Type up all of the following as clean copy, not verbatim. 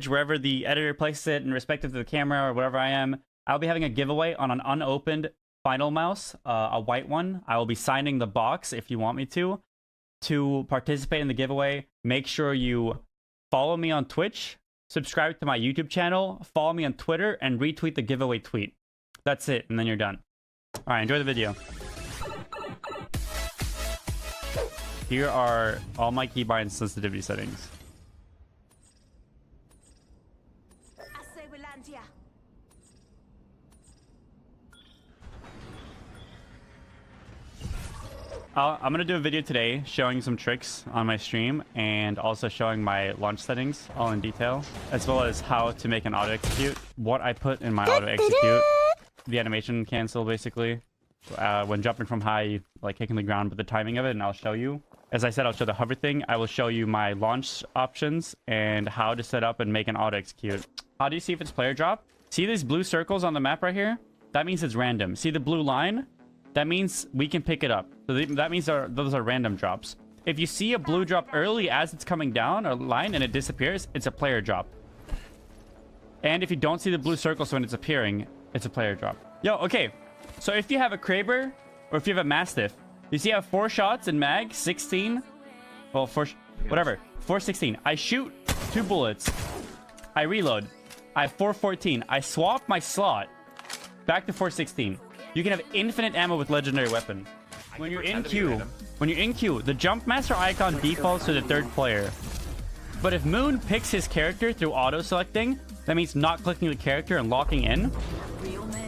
footage wherever the editor places it in respective to the camera or whatever I am. I'll be having a giveaway on an unopened Final mouse, a white one. I will be signing the box if you want me to. To participate in the giveaway, make sure you follow me on Twitch, subscribe to my YouTube channel, follow me on Twitter, and retweet the giveaway tweet. That's it, and then you're done. Alright, enjoy the video. Here are all my keybind sensitivity settings. I'm going to do a video today showing some tricks on my stream and also showing my launch settings all in detail, as well as how to make an auto execute, what I put in my auto execute, the animation cancel basically, when jumping from high, like kicking the ground, but the timing of it, and I'll show you. As I said, I'll show the hover thing. I will show you my launch options and how to set up and make an auto execute. How do you see if it's player drop? See these blue circles on the map right here? That means it's random. See the blue line? That means we can pick it up. So that means those are random drops. If you see a blue drop early as it's coming down a line and it disappears, it's a player drop. And if you don't see the blue circles when it's appearing, it's a player drop. Yo, okay. So if you have a Kraber or if you have a Mastiff, you see I have 4 shots in mag, 16. Well, whatever. 416. I shoot 2 bullets. I reload. I have 414. I swap my slot back to 416. You can have infinite ammo with legendary weapon. When you're in queue, the jump master icon defaults to the 3rd player. But if Moon picks his character through auto selecting, that means not clicking the character and locking in.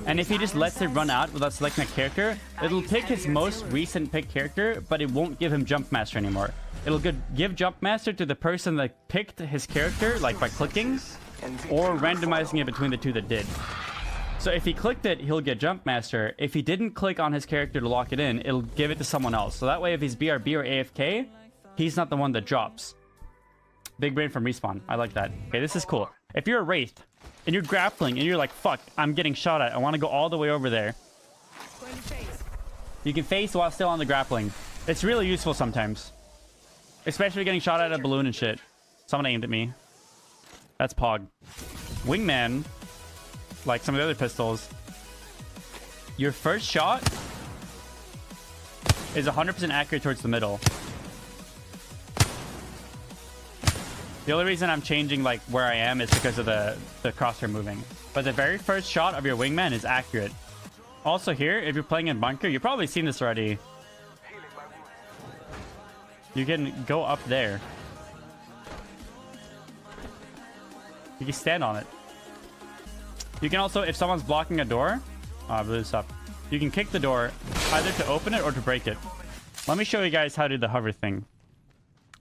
And if he just lets it run out without selecting a character, it'll pick his most recent picked character, but it won't give him jump master anymore. It'll give jump master to the person that picked his character, like by clicking, or randomizing it between the 2 that did. So if he clicked it, he'll get jump master. If he didn't click on his character to lock it in, it'll give it to someone else. So that way, if he's BRB or AFK, he's not the one that drops. Big brain from Respawn. I like that. Okay, this is cool. If you're a Wraith and you're grappling and you're like, fuck, I'm getting shot at. I want to go all the way over there. You can face while still on the grappling. It's really useful sometimes. Especially getting shot at a balloon and shit. Someone aimed at me. That's Pog. Wingman, like some of the other pistols, your first shot is 100% accurate towards the middle. The only reason I'm changing like where I am is because of the crosshair moving. But the very first shot of your wingman is accurate. Also here, if you're playing in bunker, you've probably seen this already. You can go up there. You can stand on it. You can also, if someone's blocking a door, I blew this up. You can kick the door either to open it or to break it. Let me show you guys how to do the hover thing.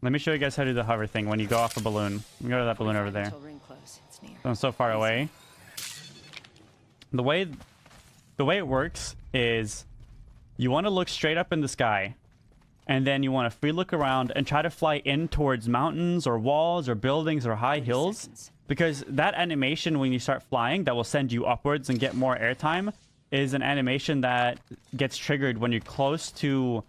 Let me show you guys how to do the hover thing when you go off a balloon. You go to that balloon over there. So I'm so far away. The way it works is you want to look straight up in the sky. And then you want to free look around and try to fly in towards mountains or walls or buildings or high hills. Because that animation when you start flying that will send you upwards and get more airtime is an animation that gets triggered when you're close to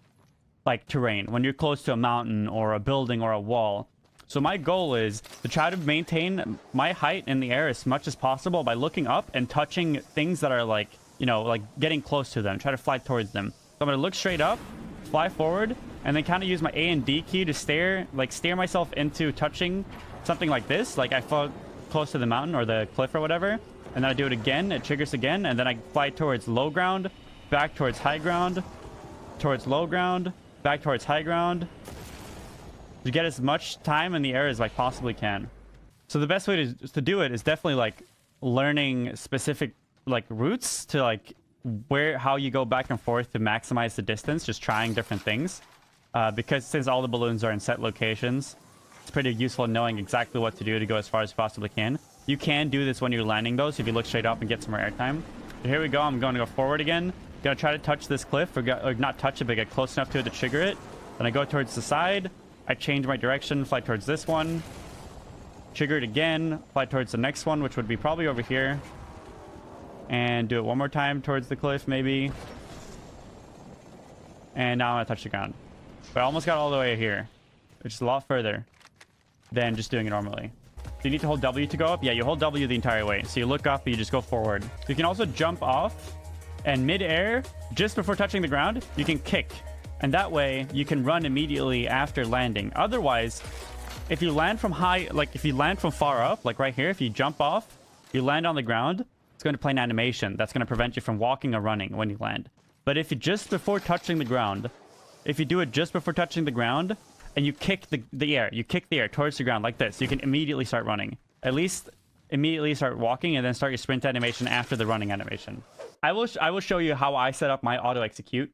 like terrain, when you're close to a mountain or a building or a wall. So my goal is to try to maintain my height in the air as much as possible by looking up and touching things that are like, you know, like getting close to them, try to fly towards them. So I'm going to look straight up, fly forward, and then kind of use my A and D key to steer myself into touching something like this. Like I fall close to the mountain or the cliff or whatever, and then I do it again, it triggers again, and then I fly towards low ground, back towards high ground, towards low ground, back towards high ground, to get as much time in the air as I possibly can. So the best way to do it is definitely like learning specific like routes to like how you go back and forth to maximize the distance, just trying different things. Because since all the balloons are in set locations, it's pretty useful knowing exactly what to do to go as far as you possibly can. You can do this when you're landing those if you look straight up and get some more airtime. So here we go. I'm going to go forward again. Gonna try to touch this cliff, or not touch it, but get close enough to it to trigger it. Then I go towards the side. I change my direction, fly towards this one. Trigger it again, fly towards the next one, which would be probably over here. And do it one more time towards the cliff, maybe. And now I'm gonna touch the ground. But I almost got all the way here, which is a lot further than just doing it normally. you need to hold W to go up? Yeah, you hold W the entire way. So you look up, and you just go forward. You can also jump off, and mid-air, just before touching the ground, you can kick. And that way, you can run immediately after landing. Otherwise, if you land from high, like if you land from far up, like right here, if you jump off, you land on the ground, it's going to play an animation. That's going to prevent you from walking or running when you land. But if you just before touching the ground, if you do it just before touching the ground, and you kick the air, you kick the air towards the ground like this, you can immediately start running. At least immediately start walking and then start your sprint animation after the running animation. I will show you how I set up my auto execute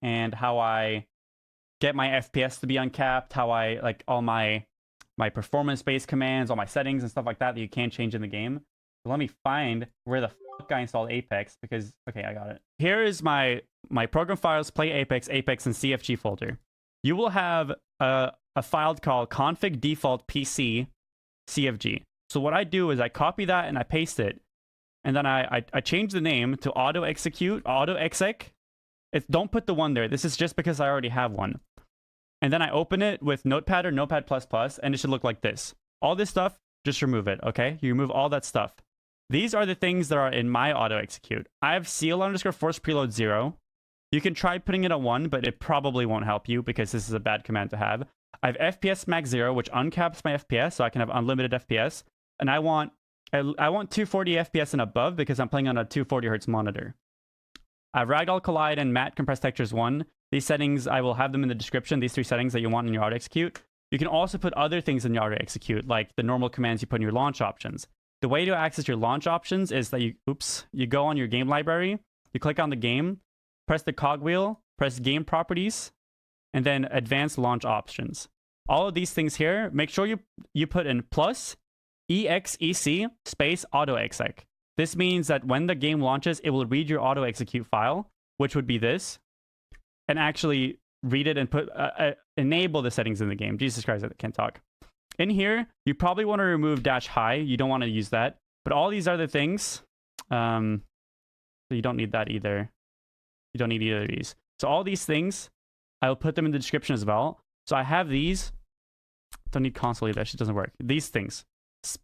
and how I get my FPS to be uncapped, how I like all my performance-based commands, all my settings and stuff like that you can't change in the game. So let me find where the fuck I installed Apex because okay, I got it. Here is my program files, play Apex, and CFG folder. You will have a file called config default PC CFG. So what I do is I copy that and I paste it. And then I change the name to autoexec. Don't put the 1 there. This is just because I already have one. And then I open it with Notepad or Notepad++, and it should look like this. All this stuff, just remove it, okay? You remove all that stuff. These are the things that are in my auto execute. I have CL_force preload 0. You can try putting it at 1, but it probably won't help you because this is a bad command to have. I have FPS max 0, which uncaps my FPS, so I can have unlimited FPS. And I want 240 FPS and above because I'm playing on a 240 Hz monitor. I have Ragdoll Collide and Matte Compressed Textures 1. These settings, I will have them in the description, these 3 settings that you want in your auto execute. You can also put other things in your auto execute, like the normal commands you put in your launch options. The way to access your launch options is that you go on your game library, you click on the game, press the cogwheel, press game properties, and then advanced launch options. All of these things here, make sure you put in plus exec space autoexec. This means that when the game launches, it will read your auto execute file, which would be this, and actually read it and put enable the settings in the game. Jesus Christ, I can't talk. In here, you probably want to remove -high. You don't want to use that. But all these other things, so you don't need that either. You don't need either of these. So all these things, I will put them in the description as well. So I have these. Don't need console either. That shit doesn't work. These things.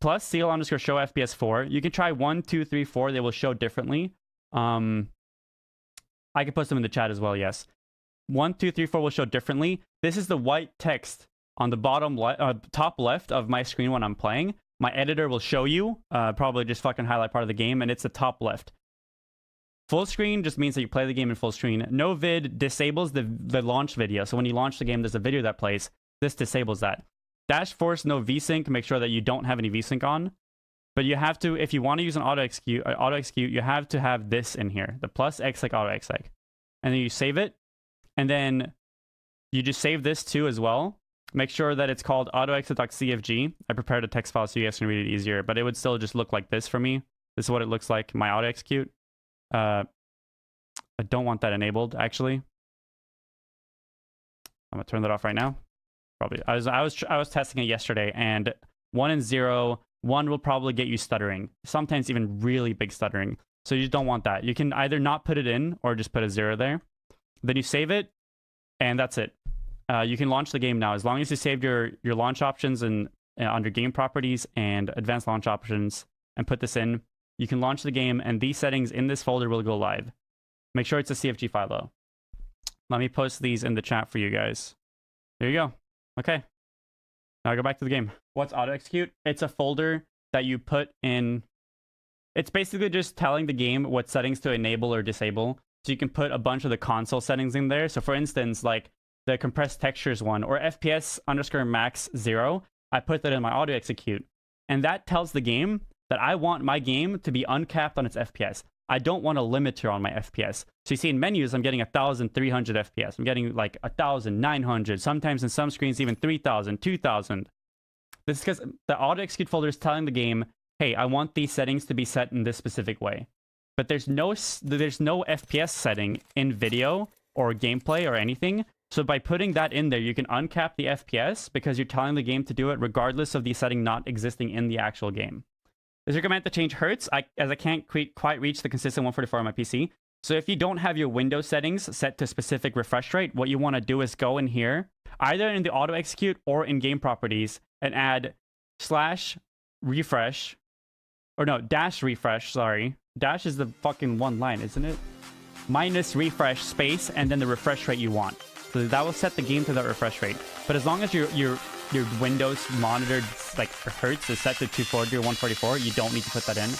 Plus CL_show FPS 4. You can try 1, 2, 3, 4. They will show differently. I can post them in the chat as well, yes. 1, 2, 3, 4 will show differently. This is the white text on the top left of my screen when I'm playing. My editor will show you, probably just fucking highlight part of the game, and it's the top left. Full screen just means that you play the game in full screen. Novid disables the launch video. So when you launch the game, there's a video that plays. This disables that. -force no vsync, make sure that you don't have any vsync on. But you have to, if you want to use an auto execute, you have to have this in here, the +exec autoexec. And then you save it, and then you just save this too as well. Make sure that it's called autoexec.cfg. I prepared a text file so you guys can read it easier, but it would still just look like this for me. This is what it looks like, my auto execute. I don't want that enabled, actually. I'm gonna turn that off right now. Probably. I was testing it yesterday, and 1 and 0, 1 will probably get you stuttering. Sometimes even really big stuttering. So you just don't want that. You can either not put it in or just put a 0 there. Then you save it, and that's it. You can launch the game now as long as you saved your launch options and under game properties and advanced launch options and put this in. You can launch the game, and these settings in this folder will go live. Make sure it's a CFG file though. Let me post these in the chat for you guys. There you go. Okay. Now go back to the game. What's auto execute? It's a folder that you put in. It's basically just telling the game what settings to enable or disable. So you can put a bunch of the console settings in there. So for instance, like the compressed textures one or FPS_max 0, I put that in my auto execute. And that tells the game that I want my game to be uncapped on its FPS. I don't want a limiter on my FPS. So you see in menus, I'm getting 1,300 FPS. I'm getting like 1,900. Sometimes in some screens, even 3,000, 2,000. This is because the auto execute folder is telling the game, hey, I want these settings to be set in this specific way. But there's no FPS setting in video or gameplay or anything. So by putting that in there, you can uncap the FPS because you're telling the game to do it regardless of the setting not existing in the actual game. Is your command to change hertz? As I can't quite reach the consistent 144 on my PC. So if you don't have your Windows settings set to specific refresh rate, what you want to do is go in here, either in the auto execute or in game properties, and add refresh, or no, dash refresh, sorry. Dash is the fucking one line, isn't it? Minus refresh space and then the refresh rate you want. So that will set the game to that refresh rate. But as long as your Windows monitored like hertz is set to 240 or 144, you don't need to put that in.